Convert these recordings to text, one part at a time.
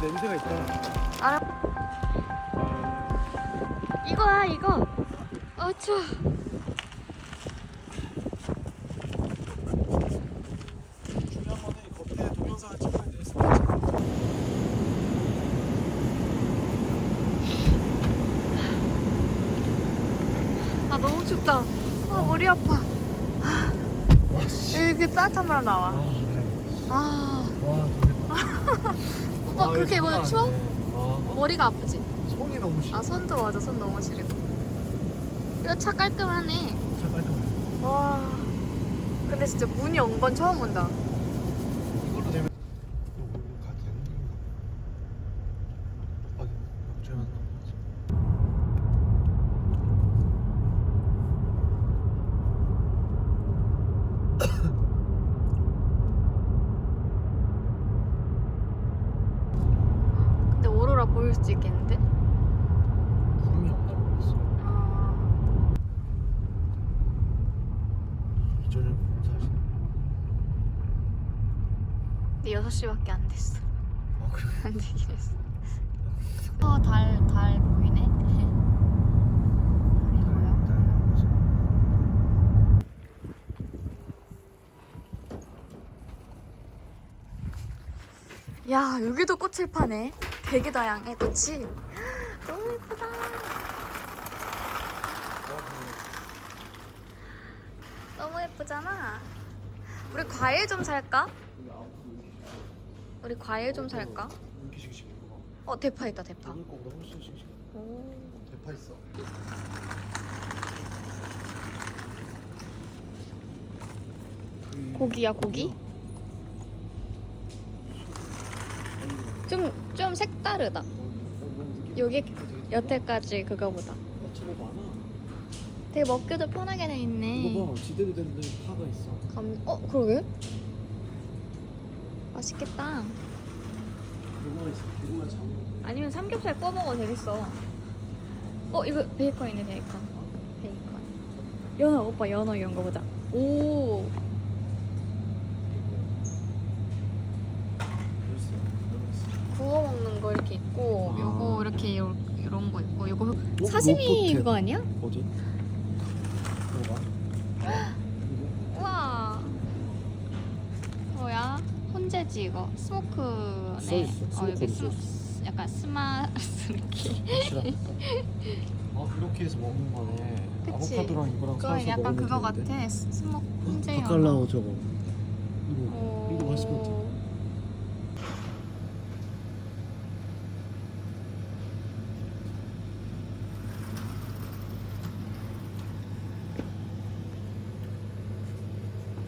냄새가 있다. 알아. 이거야 이거. 아 추워. 중요한 거는 겉에 동영상을 찍어야 돼. 아 너무 춥다. 아 머리 아파. 이렇게 따뜻한 바람 나와. 아. 오빠 그렇게 뭐 추워? 머리가 아프지? 손이 너무 싫어. 아 손도 맞아. 손 너무 시리고. 이거 차 깔끔하네. 잠깐만. 와. 근데 진짜 문이 온 건 처음 본다. 이걸로 되면 이거 가도 되는 건가? 아, 제가 근데 오로라 보일 수도 있겠는데? 구름이 없나 모르겠어. 아. 이 저녁 공사하시네. 근데 6시밖에 안 됐어. 아 그래? 안 되긴 했어. 달 보이네. 달이 보여. 야 여기도 꽃을 파네. 되게 다양해 꽃이. 너무 예쁘다. 너무 예쁘잖아. 우리 과일 좀 살까? 우리 과일 좀 살까? 이렇게 씩씩해. 대파 있다 대파. 먹을 거보다 훨씬 씩씩해. 오. 대파 있어. 고기야 고기? 좀 색다르다. 여기 여태까지 그거보다. 야채가 많아. 되게 먹기도 편하게 돼 있네. 이거 봐, 지대로 되는데 파가 있어. 그러게? 맛있겠다. 이거만 있어. 이거만 잡는 거. 아니면 삼겹살 구워 먹어도 되겠어. 이거 베이컨 있네 베이컨. 베이컨. 연어 오빠 연어 이런 거 보자. 오. 구워 먹는 거 이렇게 있고, 아. 요거 이렇게 이런 거 있고, 요거 로봇 사시미 캣. 그거 아니야? 어디? 뭐가? 우와. 뭐야? 혼재지 이거 스모크네. 써있어. 여기 스모크로 약간 스마스르키. 이렇게 해서 먹는 거네. 그치? 아보카도랑 이거랑 그거 사서 약간 먹으면 그거 되는데. 같아. 스모크 혼재 연어. 바칼라오 저거. 이거 맛있을 것 같아.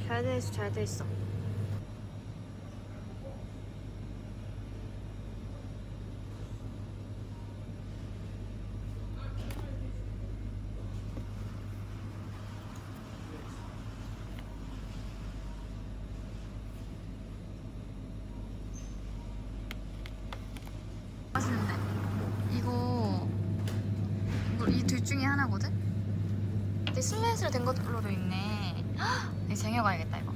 잘 돼 있어, 잘 돼 있어. 맛있는데? 이거 이 둘 중에 하나거든? 근데 슬라이스로 된 것으로도 있네. 헉! 쟁여가야겠다 이거.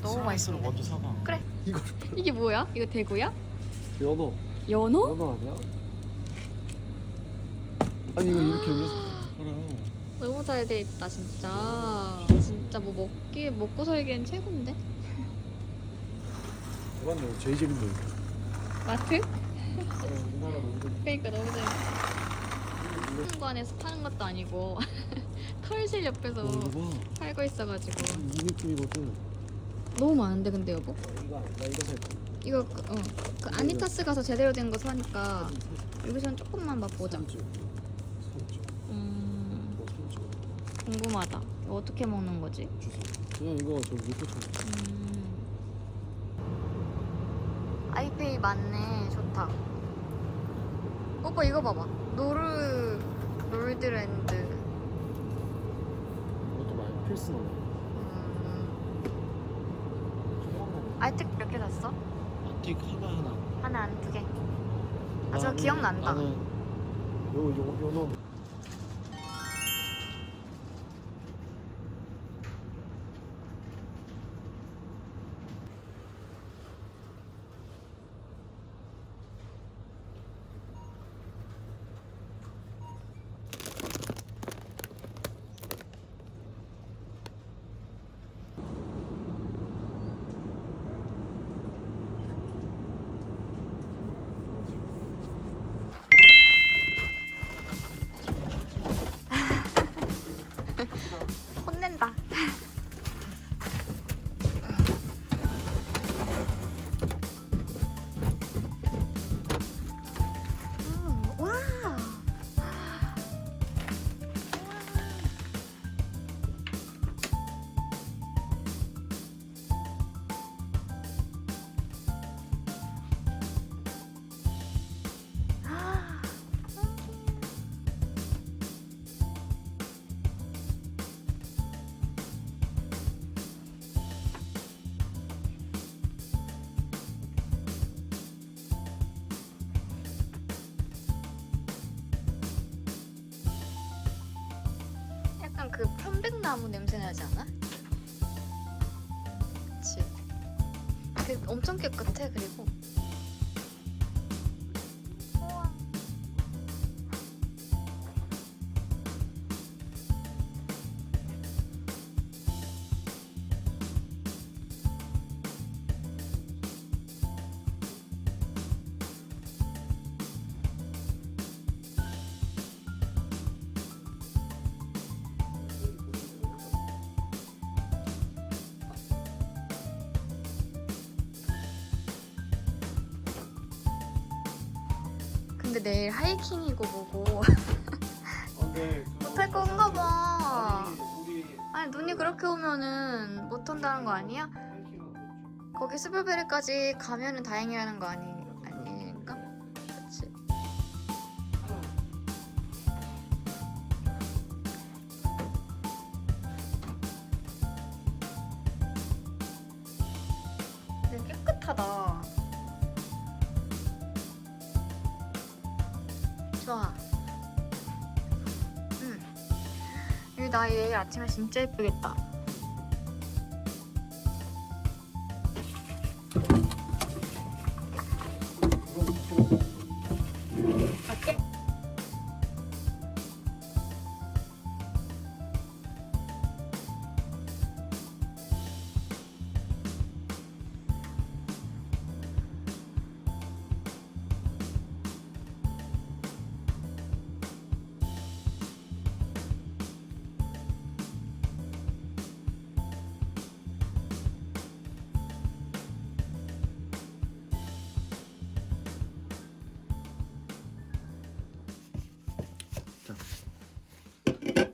너무 맛있어. 먼저 사봐. 그래. 이거 이게 뭐야? 이거 대구야? 연어. 연어? 연어 아니야? 아니 이거 이렇게 올려서 팔아요. 너무 잘 돼 있다 진짜. 진짜 뭐 먹고 살기엔 최고인데? 맞네. 제일 재밌네. 마트? 우리나라 농들. 그러니까 너무 잘. 공관에서 파는 것도 아니고 털실 옆에서 이거 봐. 팔고 있어가지고 이 느낌이거든. 너무 많은데 근데 여보? 이거 나 이거 살 거야. 이거 그 아니타스 가서 제대로 된 거 사니까 여기서는 조금만 맛보자. 산주. 산주. 궁금하다. 이거 어떻게 먹는 거지? 주세요. 그냥 이거 저 물고처럼. 아이페이 맞네. 좋다. 오빠 이거 봐봐. 롤드랜드. 이것도 많이 필수노네. 아이텍 몇 개 샀어? 아틱 하나. 하나 안 두 개. 저 기억난다. 나는 요거 그 편백나무 냄새 나지 않아? 그치. 그 엄청 깨끗해. 그리고 우와. 근데 내일 하이킹이고 뭐고 근데 못할 건가 봐. 우리 아니 눈이 그렇게 오면은 못한다는 거 아니야? 거기 스불베리까지 가면은 다행이라는 거 아닌가? 그치. 되게 깨끗하다. 좋아. 응. 여기 나 내일 아침에 진짜 예쁘겠다. 갈게.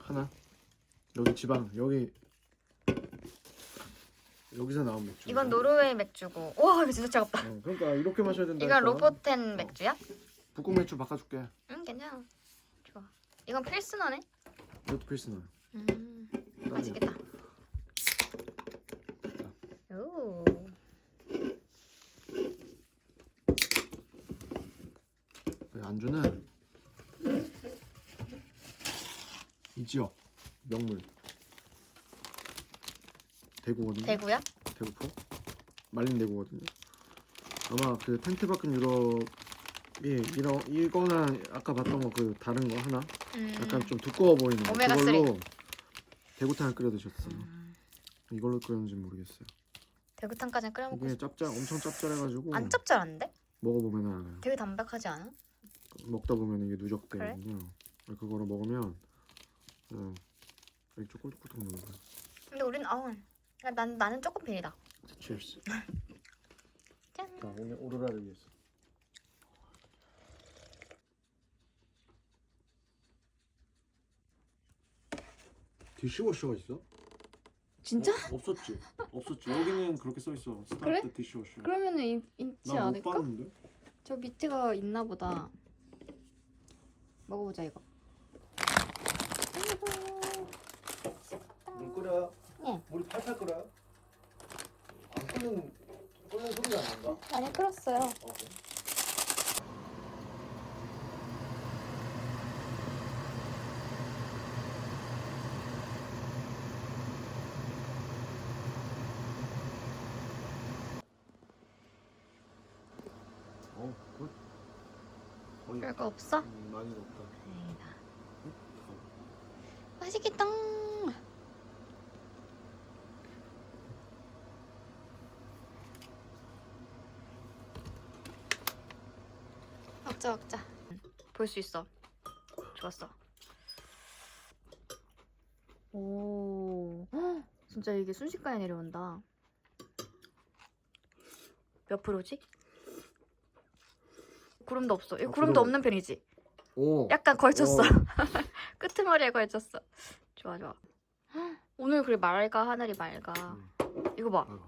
하나 여기 지방 여기서 나온 맥주. 이건 노르웨이 맥주고. 와 이거 진짜 차갑다. 그러니까 이렇게 마셔야 된다. 이건 로보텐 맥주야? 북극 맥주 바꿔줄게. 응 괜찮아. 좋아. 이건 필스너네. 이것도 필스너. 맛있겠다. 오. 안주는 이 지역 명물 대구거든요. 대구야? 대구포 말린 대구거든요. 아마 그 텐트박근 유럽이 이거나 아까 봤던 거 그 다른 거 하나 약간 좀 두꺼워 보이는 거 오메가3. 그걸로 대구탕을 끓여 드셨어. 이걸로 끓였는지 모르겠어요. 대구탕까지 끓여 먹고 이게 싶어. 엄청 짭짤해가지고 안 짭짤한데? 먹어보면 알아요. 되게 담백하지 않아? 먹다 보면 이게 누적되거든요. 그거로 먹으면 맥주 꿀떡꿀떡 먹는 거야. 근데 우린 나는 조금 비리다. Cheers. 짠. 자, 오늘 오로라를 위해서. 디시워셔가 있어? 진짜? 없었지. 없었지. 여기는 그렇게 써 있어. 그래? 스타트 디시워셔. 그러면은 있지 나못 않을까? 봤는데. 저 밑에가 있나 보다. 먹어보자 이거. 물 끓여. 응. 물이 팔팔 끓여. 안 끓는 소리가 안 난다. 많이 끓었어요. 굿. 거의 별거 없어? 많이 없다. 다행이다. 맛있겠다. 먹자. 볼 수 있어. 좋았어. 오, 헉, 진짜 이게 순식간에 내려온다. 몇 프로지? 구름도 없어. 이거 구름도 없는 편이지? 오. 약간 걸쳤어. 끄트머리에 걸쳤어. 좋아. 헉, 오늘 그래 맑아. 하늘이 맑아. 이거 봐. 와.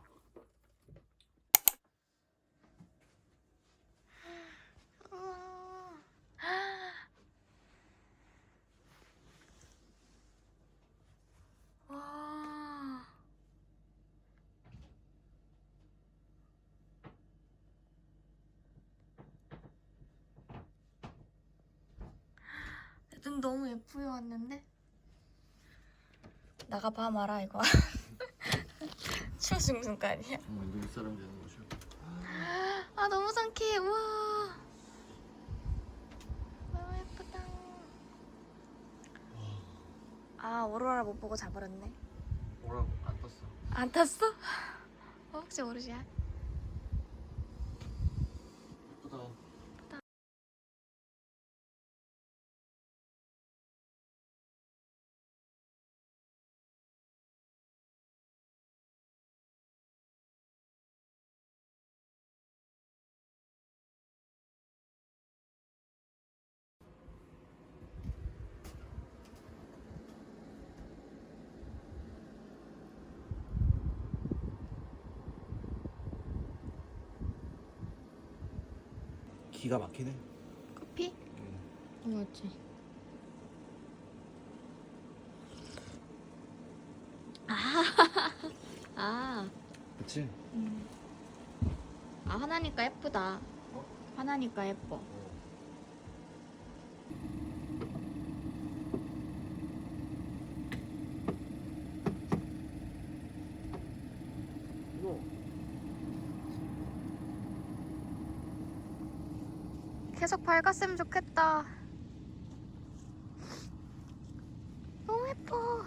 눈 너무 예쁘게 왔는데? 나가봐 마라 이거. 추워 죽는 거 아니야? 정말 눈사람 되는 거죠. 아 너무 상쾌해. 우와. 너무 예쁘다. 아 오로라 못 보고 자버렸네. 뭐라고 안 떴어. 안 탔어? 혹시 모르지야? 예쁘다. 기가 막히네. 커피? 맞지. 아, 그치? 아 하나니까 예쁘다. 어? 하나니까 예뻐. 이거 계속 밝았으면 좋겠다. 너무 예뻐.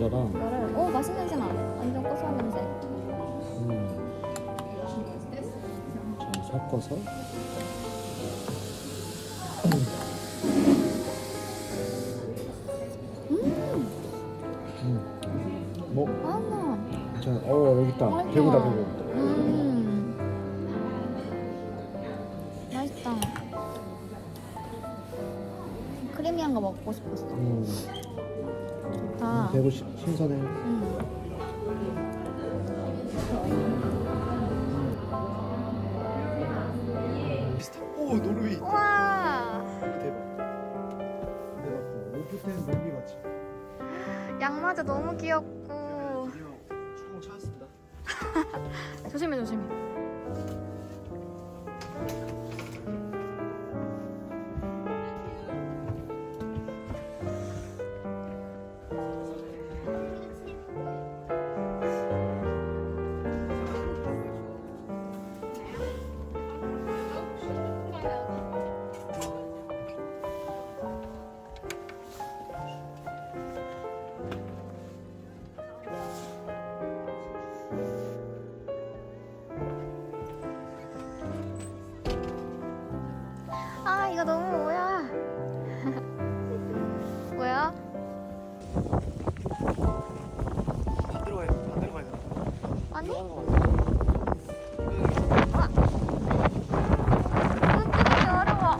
과자다. 이거를 맛있는 냄새 나. 완전 고소한 냄새. 자, 섞어서. 뭐? 아, 자, 여기 있다. 맛있다. 배구다, 배구. 맛있다. 크리미한 거 먹고 싶었어. 좋다. 배구 신선해. 오, 노르웨이. 우와. 대박. 오프텐 놀기 같이. 양마저 너무 귀엽고. 수공 찾았습니다. 조심해 조심해. 아 이거 너무 뭐야? 뭐야? 반대로 가야 반대로 가야 돼. 아니? 들어가는 거 뜯기 어려워.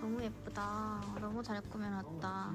너무 예쁘다. 너무 잘 꾸며놨다.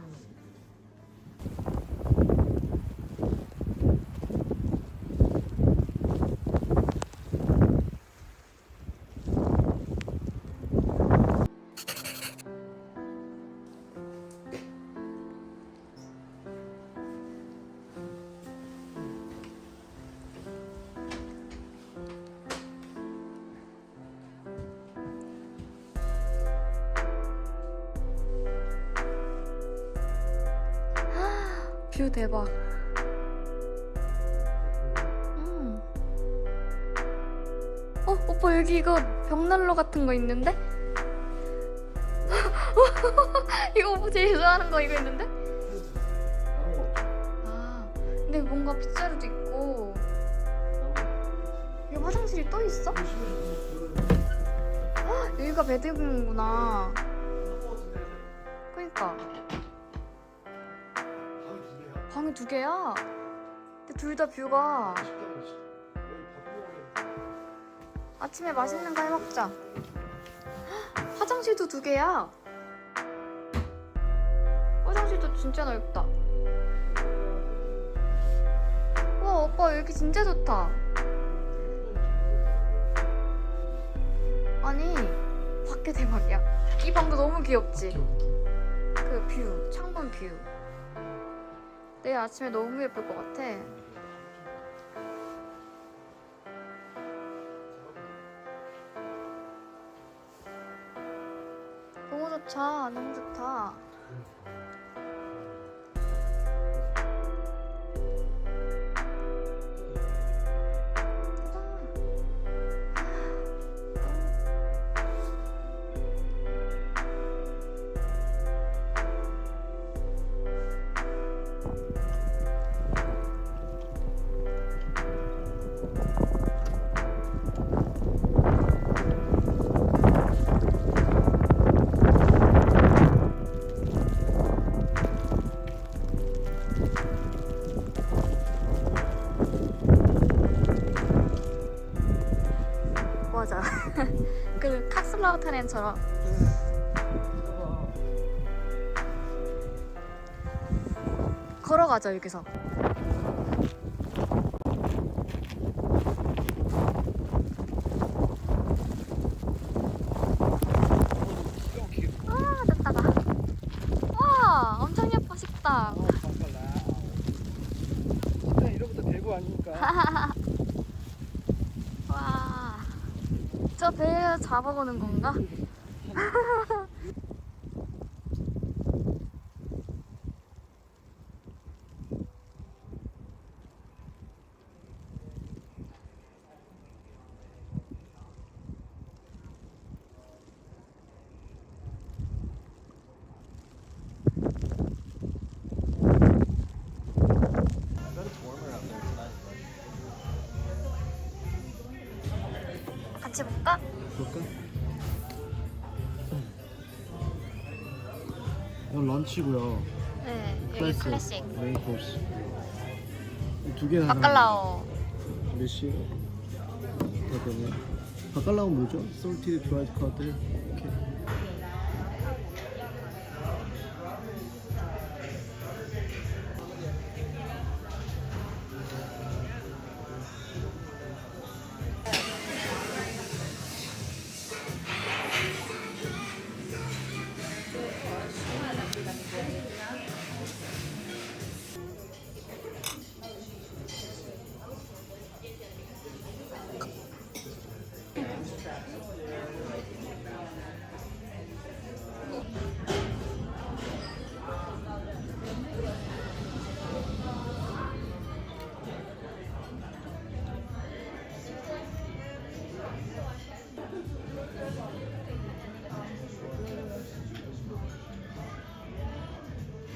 뷰 대박. 오빠 여기 이거 벽난로 같은 거 있는데? 이거 오빠 제일 좋아하는 거 이거 있는데? 아, 근데 뭔가 빗자루도 있고. 여기 화장실이 또 있어? 여기가 베드룸이구나. 그니까 방이 2개야. 근데 둘 다 뷰가. 아침에 맛있는 거 해먹자. 화장실도 2개야. 화장실도 진짜 넓다. 와 오빠 여기 진짜 좋다. 아니 밖에 대박이야. 이 방도 너무 귀엽지? 그 뷰, 창문 뷰. 내일 아침에 너무 예쁠 것 같아. 너무 좋다. 너무 좋다. 맞아. 그 카슬라우타넨처럼. 걸어가자 여기서. 아 됐다가. 와 엄청 예뻐 식당. 식당 이름부터 대구 아닙니까? 와, 저 배 잡아보는 건가? 같이 볼까? 볼까? 이건 런치고요. 네, 여기 클래식. 메인 코스. 두 개나. 바칼라오. 몇 시? 그러면 바칼라오 뭐죠? 솔티드 드라이드 카드. 이렇게.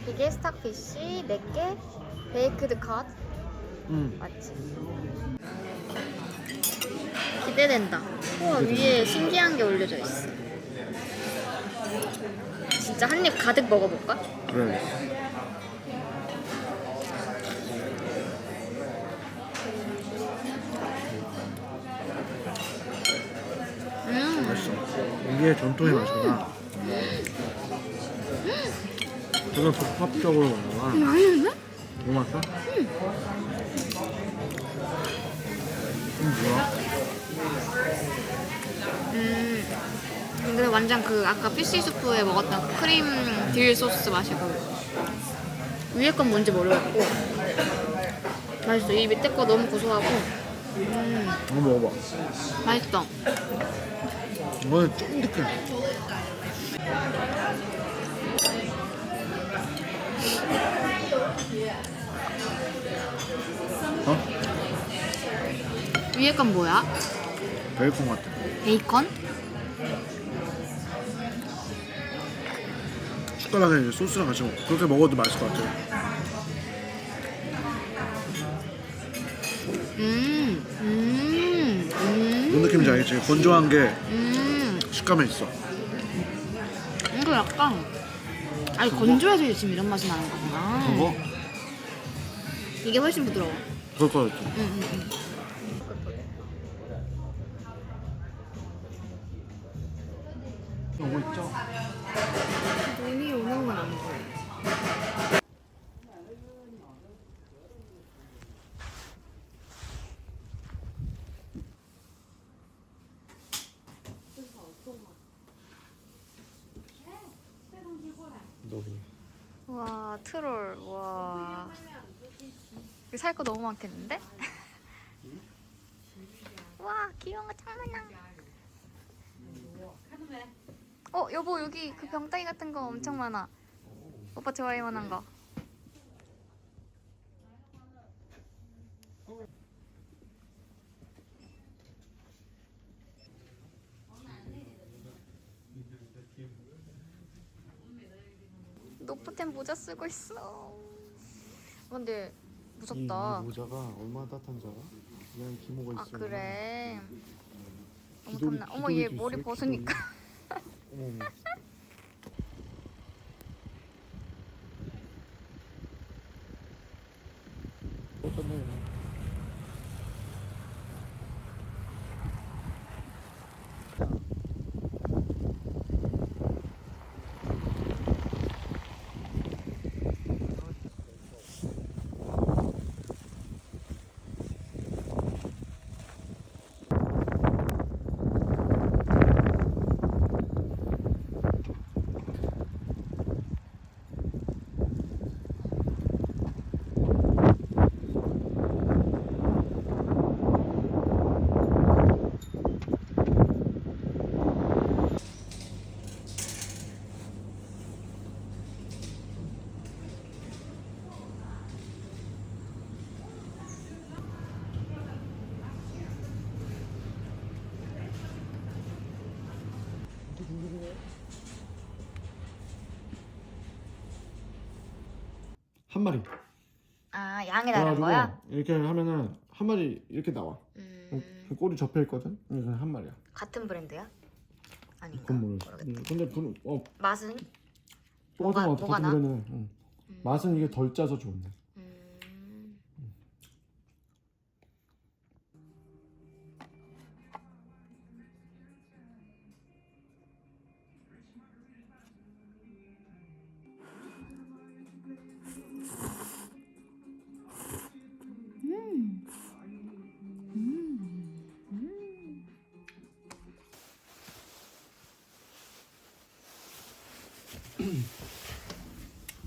이게 스탁피쉬 4개, 베이크드 컷. 맞지? 기대된다. 우와 위에 신기한 게 올려져 있어. 진짜 한 입 가득 먹어볼까? 그래. 맛있어. 이게 전통의 맛이구나. 저는 복합적으로 먹나 봐. 맛있는데? 너무 맛있어? 뭐야? 근데 완전 그 아까 피쉬 수프에 먹었던 그 크림 딜 소스 맛이고 위에 건 뭔지 모르겠고 맛있어. 이 밑에 거 너무 고소하고 한번 먹어봐. 맛있어. 이거는 쫀득해. 어? 위에 건 뭐야? 베이컨 같아. 베이컨? 숟가락에 이제 소스랑 같이 먹. 그렇게 먹어도 맛있을 것 같아. 뭔 느낌인지 알겠지? 건조한 게 식감에 있어. 이거 약간 아니 건조해서 지금 이런 맛이 나는 거구나. 그거? 이게 훨씬 부드러워. 그럴 것 같아. 오고 있죠? 눈이 오는 건 안 보여. 와 트롤 와 이거 살 거 너무 많겠는데? 와 귀여운 거 참 많아. 여보 여기 그 병따기 같은 거 엄청 많아. 오빠 좋아할 만한 거. 노프템 모자 쓰고 있어. 근데 무섭다. 이 모자가 얼마나 따뜻한지 알아? 그냥 기모가 아 있어. 그래. 너무 기돌이- 탐나. 어머 얘 기돌이도 머리 있어요, 벗으니까. 어머. 어쩌네. 한 마리. 아 양에 다른 그래가지고 거야? 이렇게 하면은 한 마리 이렇게 나와. 꼬리 접혀 있거든. 이건 한 마리야. 같은 브랜드야? 아닌가? 그건 모르겠어. 모르겠다. 근데 맛은? 똑같은 것 같아. 뭐가 같은 나? 거는. 맛은 이게 덜 짜서 좋네.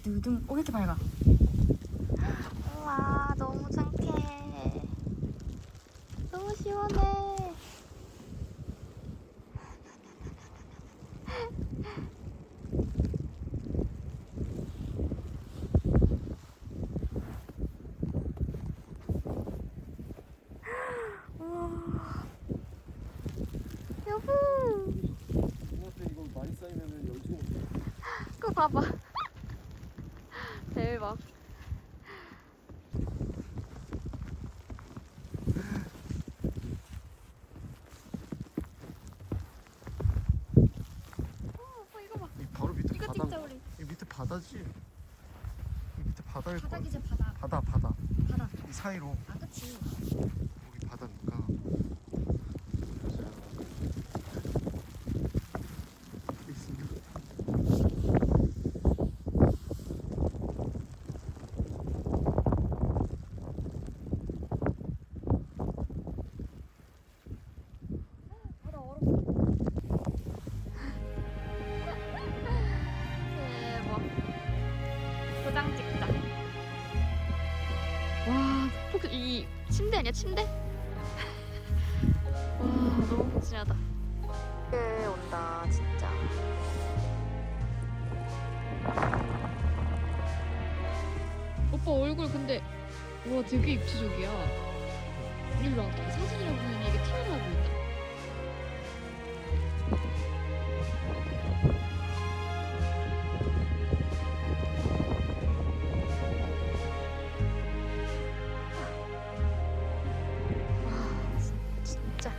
누둥 왜 이렇게 밝아? 우와 너무 상쾌해. 너무 시원해. 우와 여보 이거 많이 쌓이면은 열지가 없어. 그거 봐봐. 대박. 오빠 이거 봐. 이 바로 밑에 이거 바다. 찍자 우리. 이 밑에 바다지. 이 밑에 바다일 거야. 바닥이지 바닥. 바다. 바닥. 이 사이로 아 그치. 여기 바다니까. 바다 얼어. 대박. 도장 찍자. 와, 이 침대 아니야 침대? 와, 너무 푹신하다. 온다 진짜. 오빠 얼굴 근데 와 되게 입체적이야. 일로 와봐. 사진이라고 보니 이게 티가 나 보인다. 와 진짜.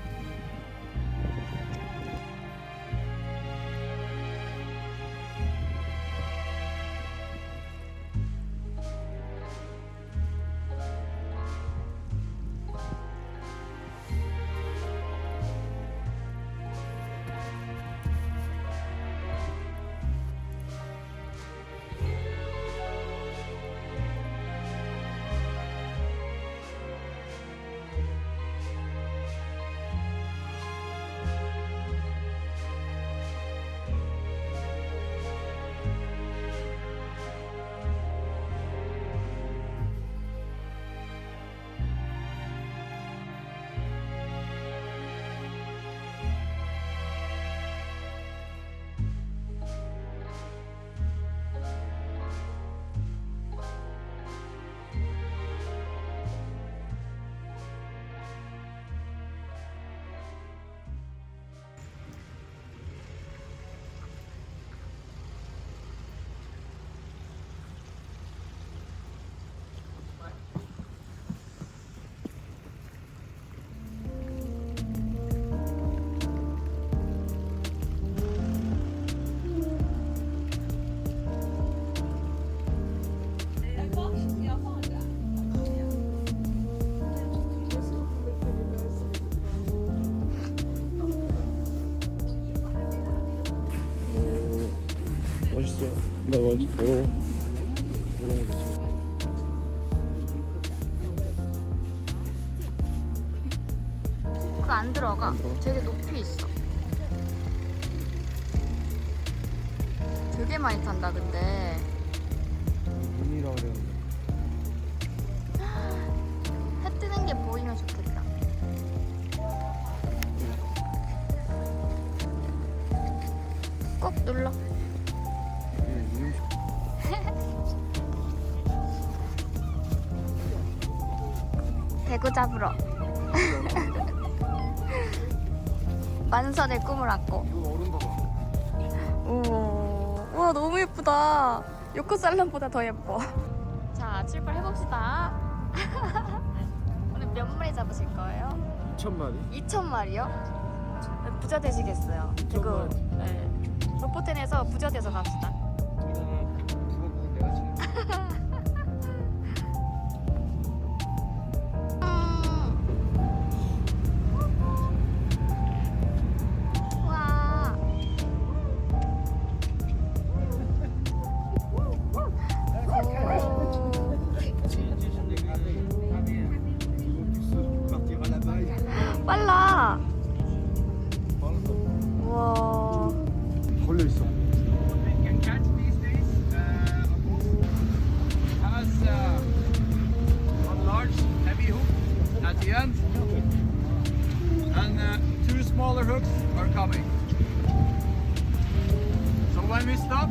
멋있어. 나 뭐라고? 그거 안 들어가. 안 들어가? 되게 높이 있어. 되게 많이 탄다 근데. 눈이라 그랬는데. 해 뜨는 게 보이면 좋겠다. 꼭 눌러. 대구 잡으러. 만선의 꿈을 안고. 이거 얼음 봐봐. 오, 우와 너무 예쁘다. 요코 살람보다 더 예뻐. 자 출발해봅시다. 오늘 몇 마리 잡으실 거예요? 2,000마리? 2,000마리요? 부자 되시겠어요. 2,000 마리. 네. 로포텐에서 부자 돼서 갑시다. 그거 내가 지금. 와. 빨라. 와. 걸려 있어. Can catch these days has one large heavy hook at the end and two smaller hooks are coming. So when we stop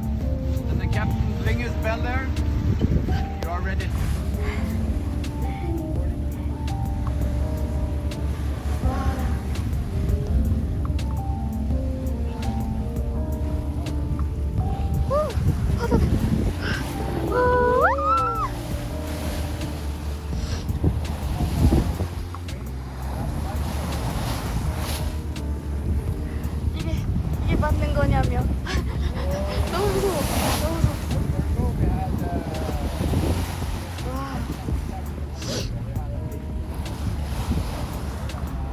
and the captain bling his bell there, you are ready. 이게 맞는 거냐며. 너무 무서워. 너무 무서워.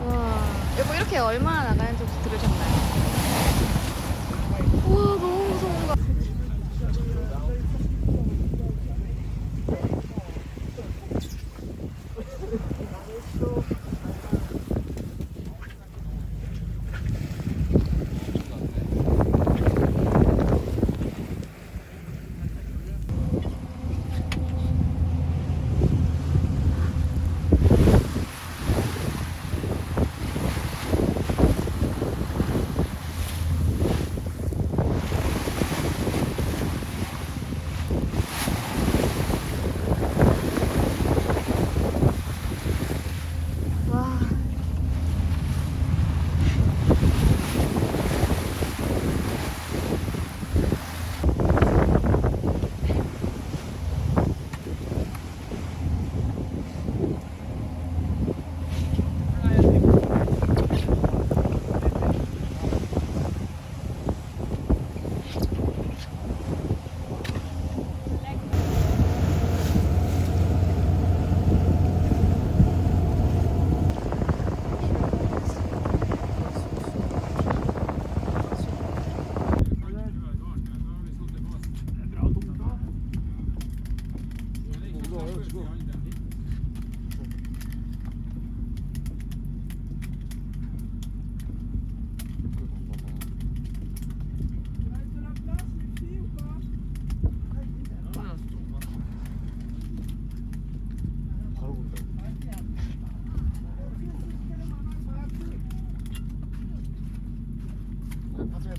와, 여보 이렇게 얼마나 나가는지 혹시 들으셨나요? 우와 너무 무서운가. En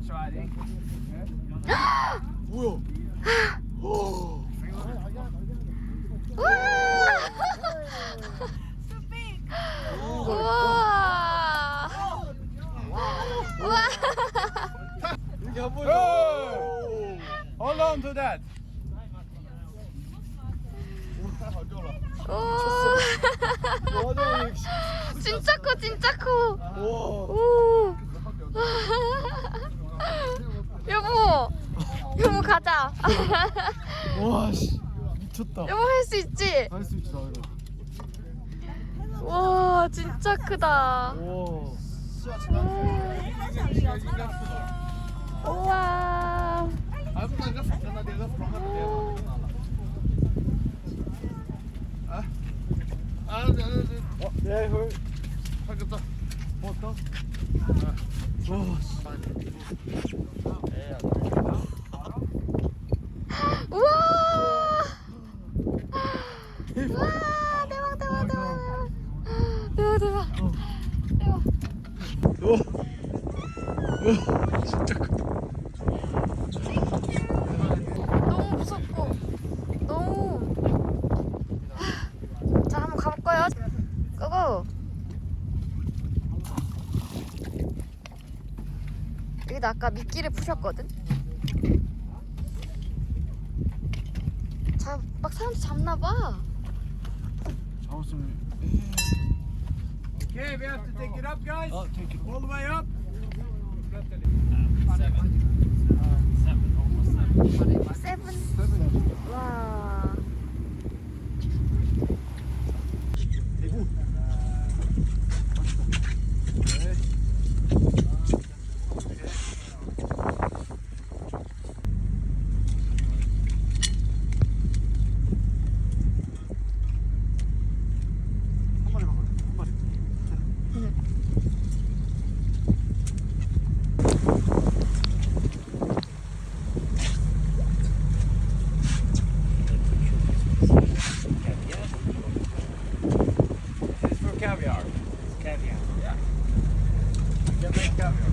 kjøring. 뭐야? 우와. 우와. 이렇게 한 번. Hold on to that. 오. 진짜 커, 진짜 커. 와. 오. 여보. 여보 가자. 와 씨. 미쳤다. 여보 할 수 있지? 할 수 있지 나는. 와 진짜 크다. 와. 우와. 네, 헐. 하겠다. 왔다. 와. 우와. 우와 대박 대박 대박 대박 대박 대박. 진짜 크다. 너무 무섭고 너무. 자 한번 가볼까요? 고고. 여기도 아까 미끼를 푸셨거든. 막 사람들 잡나봐. 잡았으면. Okay, we have to take it up, guys. take it. All the way up. 세븐. 와. 대구. 한 마리 먹어요. 한 마리. This is for caviar. Caviar. Yeah. You can make caviar.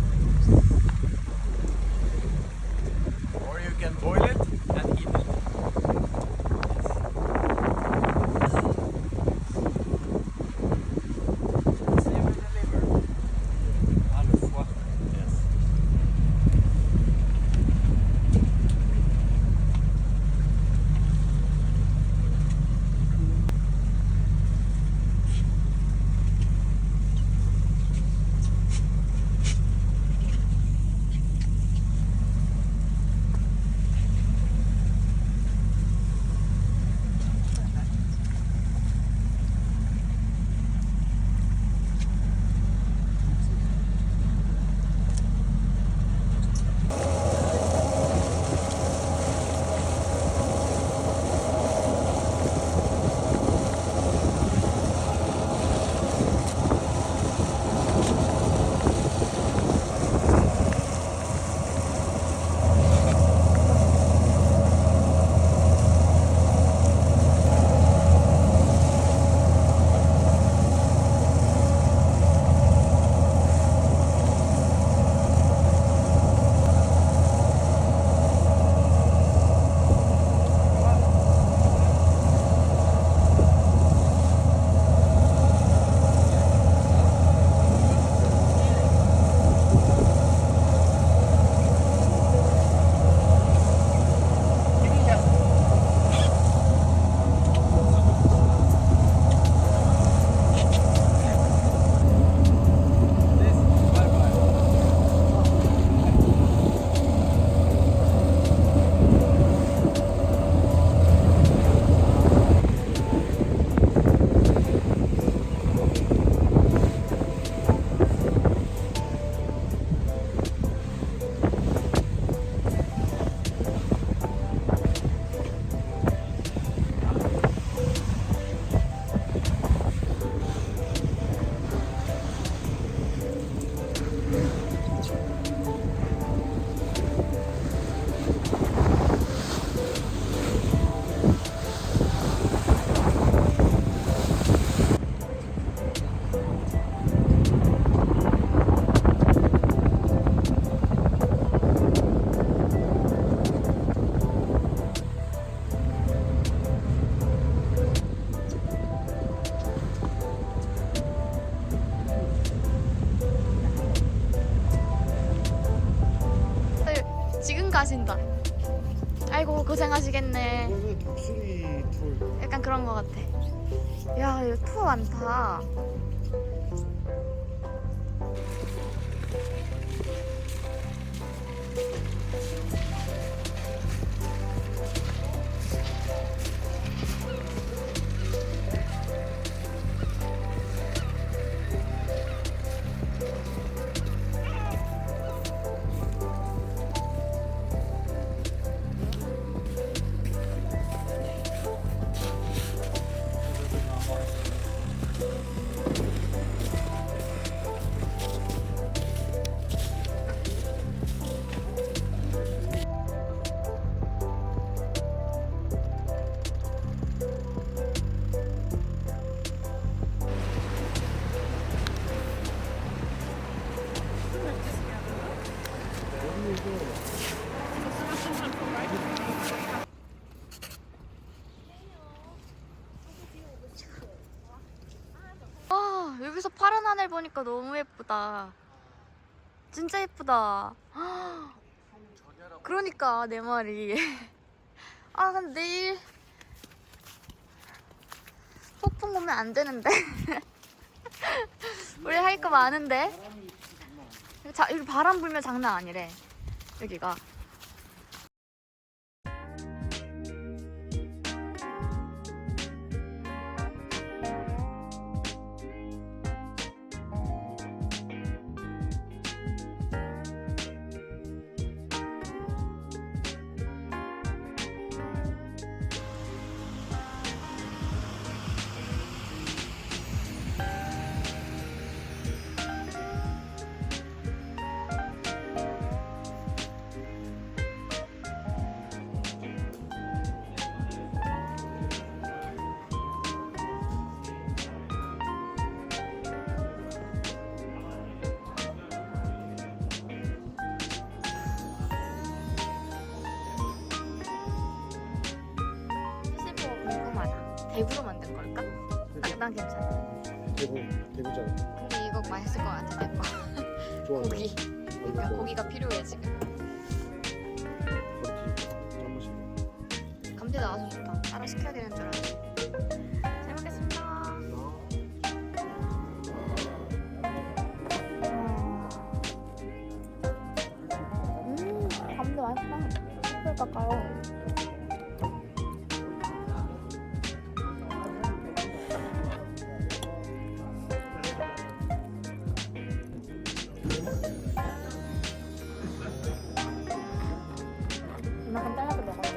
Or you can boil it and eat it. Same with the liver. Ah, le foie. Yes. 가신다. 아이고 고생하시겠네. 이거는 독수리 툴. 약간 그런 거 같아. 야 이거 투어 많다. 아 여기서 파란 하늘 보니까 너무 예쁘다. 진짜 예쁘다. 그러니까 내 말이. 아 근데 내일 폭풍 오면 안 되는데. 우리 할 거 많은데. 자 여기 바람 불면 장난 아니래. 여기가. 대구로 만든 걸까? 난 괜찮아. 대구잖아. 근데 이거 맛있을 것 같아, 대구. 좋아. 고기. 그러니까 고기가 필요해 지금. 감튀 나와서 좋다. 따라 시켜야 되는 줄 알았네. 잘 먹겠습니다. 감튀 맛있다. 술 깎아요. 이만큼 잘라서 먹었어?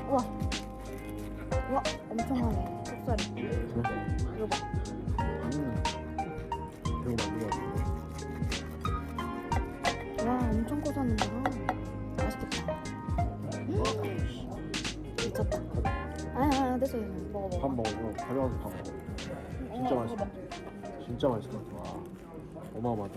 우와. 우와, 엄청 하네. 속살이. 이거 봐. 배우 만든 거 같은데. 와, 엄청 고소하는구나. 맛있겠다. 미쳤다. 아니, 됐어. 먹어. 밥 먹어. 가져와서 밥 먹어. 진짜 맛있어. 진짜 맛있을 것 같아. 와, 어마어마하다.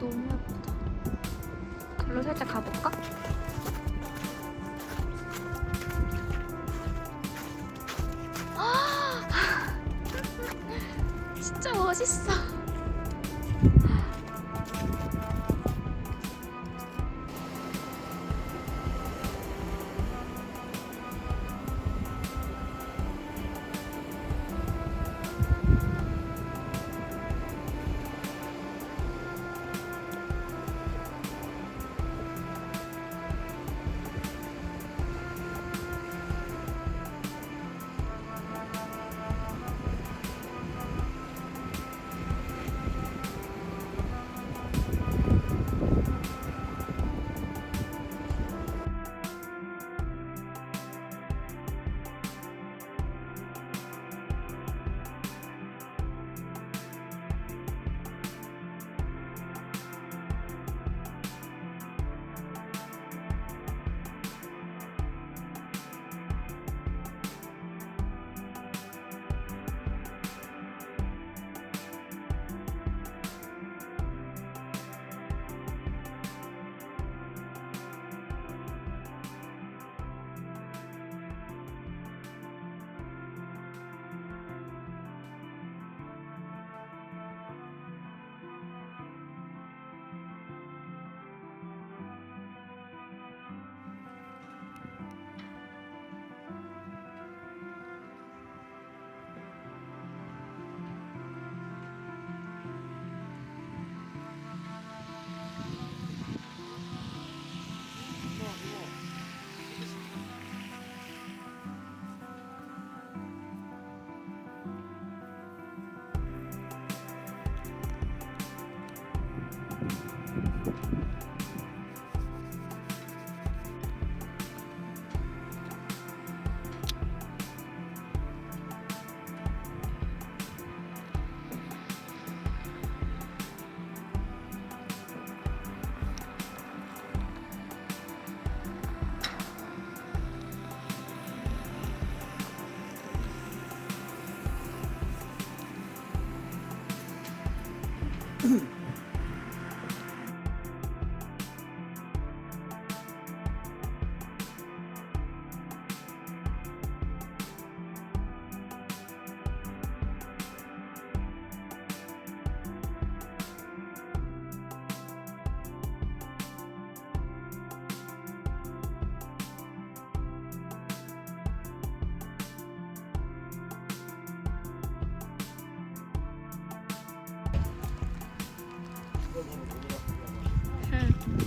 너무 예쁘다. 글로 살짝 가볼까? 진짜 멋있어.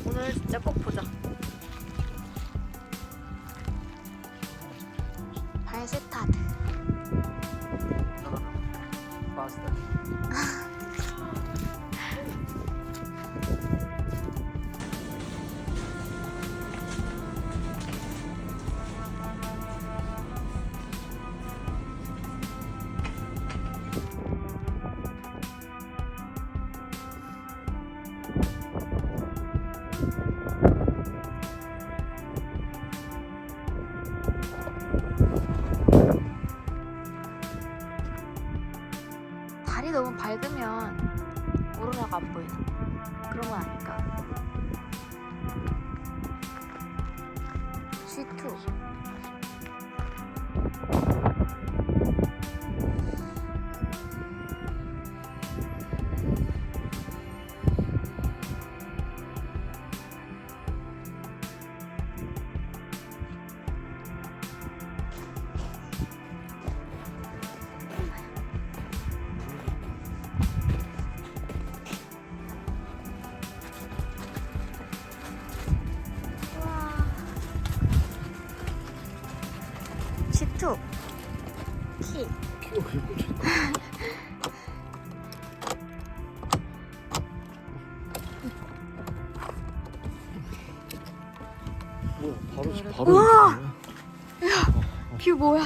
오늘 진짜 꼭 보자. 발스타드. 달이 너무 밝으면 오로라가 안 보이나? 그런 건 아닐까? G2. G2 키. 키가 예쁘지. 뭐야? 바로 우와! 이렇게 뷰 뭐야?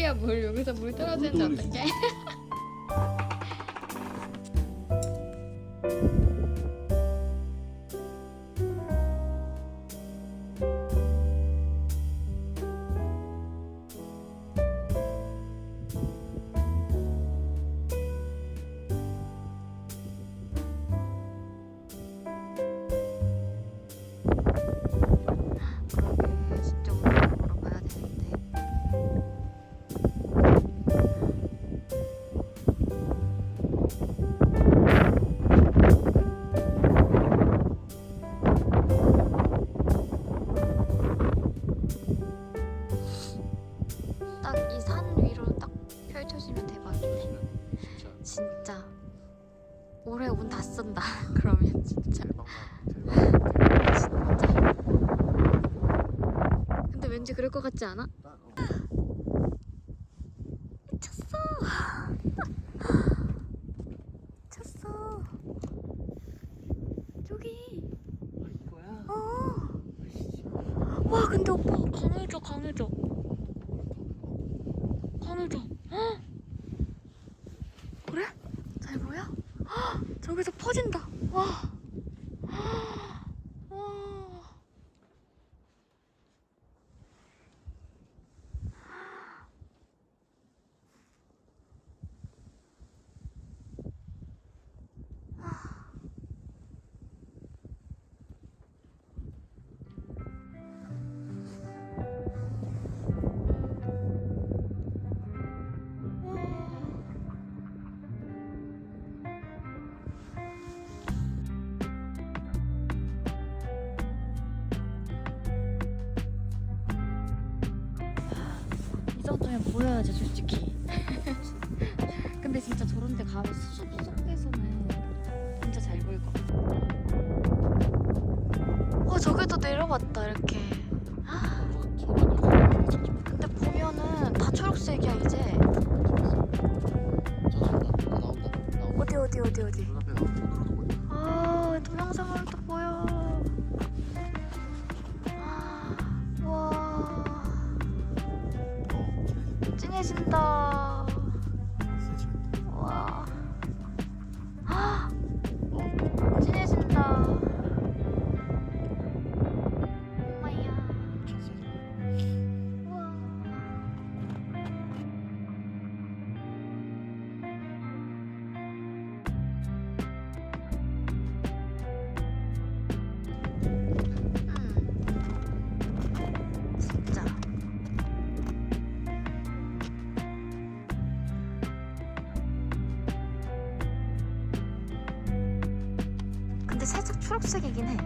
물이야 물. 여기서 물 떨어지는데 물도 어떡해? 그러게 진짜 오늘 보러 가야 되는데. 딱 이 산 위로 딱 펼쳐지면 대박이네. 진짜 올해 운 다 쓴다. 그러면 진짜. 진짜. 근데 왠지 그럴 것 같지 않아? 미쳤어. 미쳤어. 저기. 이거야? 와 근데 오빠 강해져 강해져. 강해져. 헉! 그래? 잘 보여? 헉! 저기서 퍼진다. 와. 와. 이 정도면 보여야지 솔직히. 근데 진짜 저런 데 가면 수줍수줍해서는 진짜 잘 보일 것 같아. 저기도 내려왔다 이렇게. 근데 보면은 다 초록색이야 이제. 어디? 아 동영상으로 또 보여. 와 진해진다. 와 진해진다. 엄마야. 와. 진짜. 근데 살짝 초록색이긴 해.